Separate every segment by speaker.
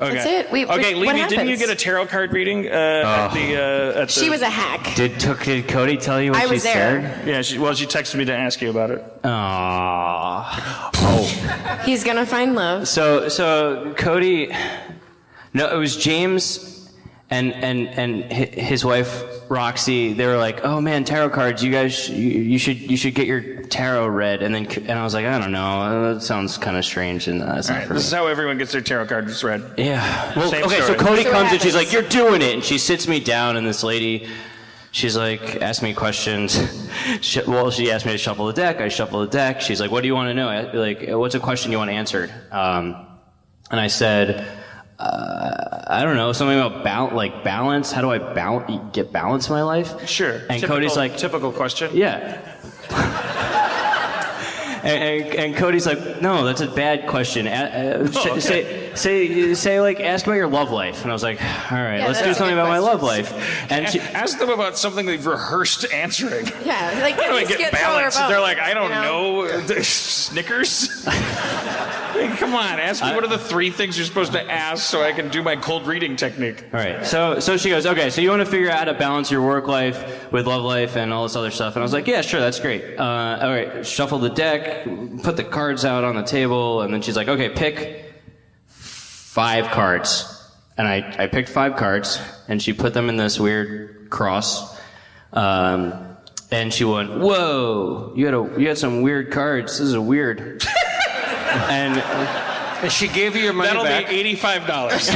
Speaker 1: Okay.
Speaker 2: That's it.
Speaker 1: Okay,
Speaker 2: what
Speaker 1: Levy, didn't you
Speaker 2: happens?
Speaker 1: get a tarot card reading at the?
Speaker 2: She was a hack.
Speaker 3: Did Cody tell you what
Speaker 2: I
Speaker 3: she
Speaker 2: was there.
Speaker 3: said?
Speaker 1: Yeah, she texted me to ask you about it.
Speaker 3: Aww. Oh.
Speaker 2: He's gonna find love.
Speaker 3: So Cody, no, it was James and his wife Roxy. They were like, "Oh man, tarot cards! You guys, you should get your tarot read." And I was like, "I don't know. That sounds kind of strange." And that's not for me.
Speaker 1: This is how everyone gets their tarot cards read.
Speaker 3: Yeah. Well,
Speaker 1: Same
Speaker 3: okay.
Speaker 1: story.
Speaker 3: So Cody
Speaker 2: So what
Speaker 3: comes and she's
Speaker 2: happens?
Speaker 3: like, "You're doing it," and she sits me down, and this lady. She's like, asked me questions. She asked me to shuffle the deck. I shuffle the deck. She's like, what do you want to know? Like, what's a question you want answered? And I said, I don't know, something about balance. How do I get balance in my life?
Speaker 1: Sure.
Speaker 3: And Cody's like,
Speaker 1: typical question.
Speaker 3: yeah. And Cody's like, no, that's a bad question.
Speaker 1: Okay.
Speaker 3: Say like, ask about your love life. And I was like, all right,
Speaker 2: Yeah,
Speaker 3: let's
Speaker 2: that's
Speaker 3: do
Speaker 2: a
Speaker 3: something
Speaker 2: good
Speaker 3: about my love
Speaker 2: question.
Speaker 3: life. And she,
Speaker 1: Ask them about something they've rehearsed answering.
Speaker 2: Yeah, like
Speaker 1: How do I
Speaker 2: just
Speaker 1: get
Speaker 2: throw her
Speaker 1: balance?
Speaker 2: a bone,
Speaker 1: They're like, I don't
Speaker 2: you
Speaker 1: know. Snickers? Like, come on, ask me what are the 3 things you're supposed to ask so I can do my cold reading technique.
Speaker 3: all right, so she goes, okay, so you want to figure out how to balance your work life with love life and all this other stuff. And I was like, yeah, sure, that's great. All right, shuffle the deck, put the cards out on the table, and then she's like, okay, pick 5 cards. And I picked 5 cards, and she put them in this weird cross. And she went, whoa, you had some weird cards. This is weird.
Speaker 4: And she gave you your money
Speaker 1: That'll
Speaker 4: back.
Speaker 1: be $85.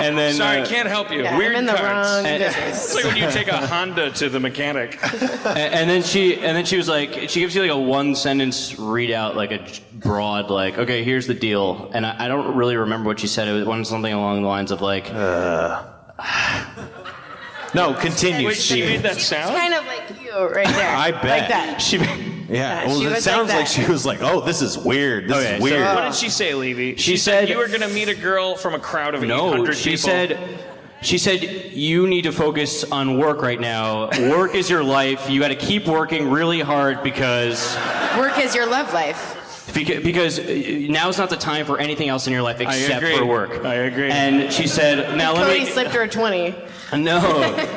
Speaker 3: And then
Speaker 1: Sorry, can't help you.
Speaker 2: Yeah,
Speaker 1: Weird
Speaker 2: I'm in the
Speaker 1: cards.
Speaker 2: wrong
Speaker 1: It's
Speaker 2: business.
Speaker 1: like when you take a Honda to the mechanic.
Speaker 3: and then she was like, she gives you like a 1-sentence readout, like a broad, like, okay, here's the deal. And I don't really remember what she said. It was something along the lines of like,
Speaker 4: No, continue,
Speaker 1: Wait, she
Speaker 4: Steve.
Speaker 1: made that sound?
Speaker 2: Kind of like you right there.
Speaker 4: I bet.
Speaker 2: Like that.
Speaker 4: Yeah,
Speaker 2: she
Speaker 4: well, it
Speaker 2: was
Speaker 4: sounds
Speaker 2: like
Speaker 4: like
Speaker 2: that.
Speaker 4: she was like, oh, this is weird. This
Speaker 3: Okay,
Speaker 4: is weird.
Speaker 1: What did she say, Levy?
Speaker 3: She said-
Speaker 1: you were going to meet a girl from a crowd of
Speaker 3: no,
Speaker 1: 800
Speaker 3: she
Speaker 1: people.
Speaker 3: she said, you need to focus on work right now. Work is your life. You got to keep working really hard because
Speaker 2: Work is your love life.
Speaker 3: now's not the time for anything else in your life except
Speaker 1: agree.
Speaker 3: for work.
Speaker 1: I agree.
Speaker 3: And she said, now let
Speaker 2: Cody
Speaker 3: me...
Speaker 2: slipped her a 20.
Speaker 3: No,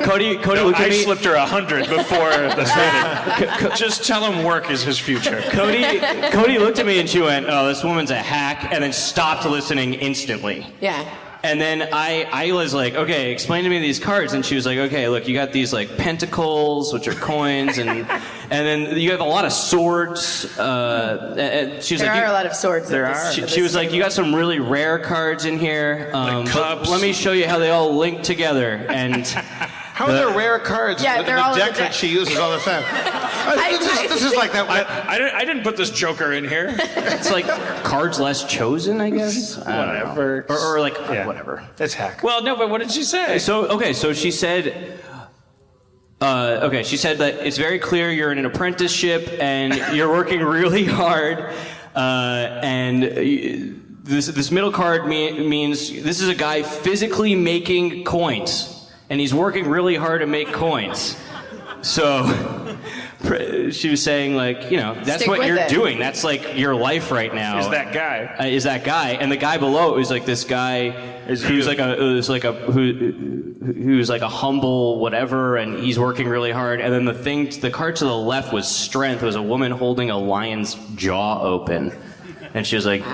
Speaker 3: Cody
Speaker 1: No,
Speaker 3: looked at
Speaker 1: I
Speaker 3: me...
Speaker 1: slipped her 100 before this meeting. Just tell him work is his future.
Speaker 3: Cody looked at me and she went, oh, this woman's a hack, and then stopped listening instantly.
Speaker 2: Yeah.
Speaker 3: And then I was like, okay, explain to me these cards. And she was like, okay, look, you got these like pentacles, which are coins, and then you have a lot of swords. And she was
Speaker 2: There
Speaker 3: like,
Speaker 2: are a lot of swords.
Speaker 1: There
Speaker 2: at this-
Speaker 1: are.
Speaker 2: at
Speaker 3: She
Speaker 2: this
Speaker 3: was like, you got some really rare cards in here.
Speaker 1: Like
Speaker 3: but
Speaker 1: cups.
Speaker 3: let me show you how they all link together. And
Speaker 4: How are there rare cards
Speaker 2: Yeah,
Speaker 4: in
Speaker 2: they're
Speaker 4: the
Speaker 2: all in the
Speaker 4: deck that
Speaker 2: deck.
Speaker 4: she uses all the time? This is like that.
Speaker 1: I didn't put this joker in here.
Speaker 3: it's like cards less chosen, I guess. I don't know.
Speaker 1: Whatever.
Speaker 3: Or like,
Speaker 1: Yeah.
Speaker 3: whatever.
Speaker 4: It's hack.
Speaker 1: Well, no, but what did she say?
Speaker 3: So she said, she said that it's very clear you're in an apprenticeship and you're working really hard, and this middle card means this is a guy physically making coins, and he's working really hard to make coins. So she was saying, like, that's
Speaker 2: Stick
Speaker 3: what
Speaker 2: with
Speaker 3: you're
Speaker 2: it.
Speaker 3: doing. That's like your life right now.
Speaker 1: Is that guy?
Speaker 3: Is that guy? And the guy below is like this guy who's like a humble whatever, and he's working really hard. And then the card to the left was strength. It was a woman holding a lion's jaw open, and she was like,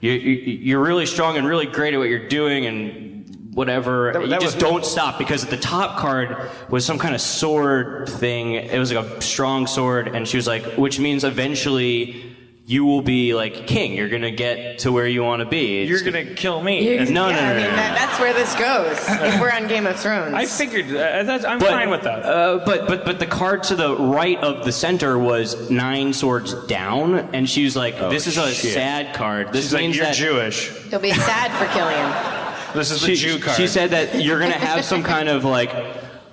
Speaker 3: "You're really strong and really great at what you're doing, and whatever. You just don't stop." Because the top card was some kind of sword thing. It was like a strong sword, and she was like, which means eventually you will be like king. You're gonna get to where you want to be.
Speaker 1: You're going to kill me.
Speaker 3: No.
Speaker 2: I mean, that's where this goes. If we're on Game of Thrones.
Speaker 1: I figured I'm fine with that.
Speaker 3: But the card to the right of the center was 9 swords down, and she was like, "This is a sad card. This
Speaker 1: She's like,
Speaker 3: means
Speaker 1: you're
Speaker 3: that
Speaker 1: Jewish.
Speaker 2: He'll be sad for Killian.
Speaker 1: This is the Jew card.
Speaker 3: She said that you're gonna have some kind of like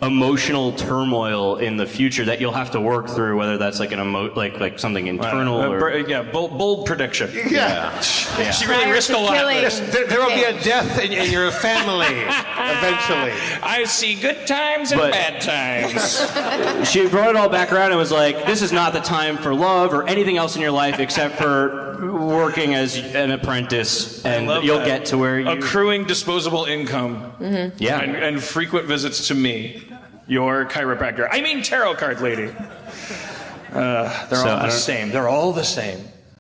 Speaker 3: emotional turmoil in the future that you'll have to work through, whether that's like like something internal or
Speaker 1: bold prediction.
Speaker 4: Yeah.
Speaker 1: She really
Speaker 2: Prior
Speaker 1: risked
Speaker 2: to
Speaker 1: a lot.
Speaker 2: killing.
Speaker 4: There will be a death in your family eventually.
Speaker 1: I see good times and
Speaker 3: But-
Speaker 1: bad times.
Speaker 3: she brought it all back around and was like, this is not the time for love or anything else in your life except for working as an apprentice, and
Speaker 1: love
Speaker 3: you'll
Speaker 1: that.
Speaker 3: get to where you...
Speaker 1: Accruing disposable income
Speaker 3: Yeah.
Speaker 1: and frequent visits to me, your chiropractor. I mean tarot card lady. They're all the same. They're all the same.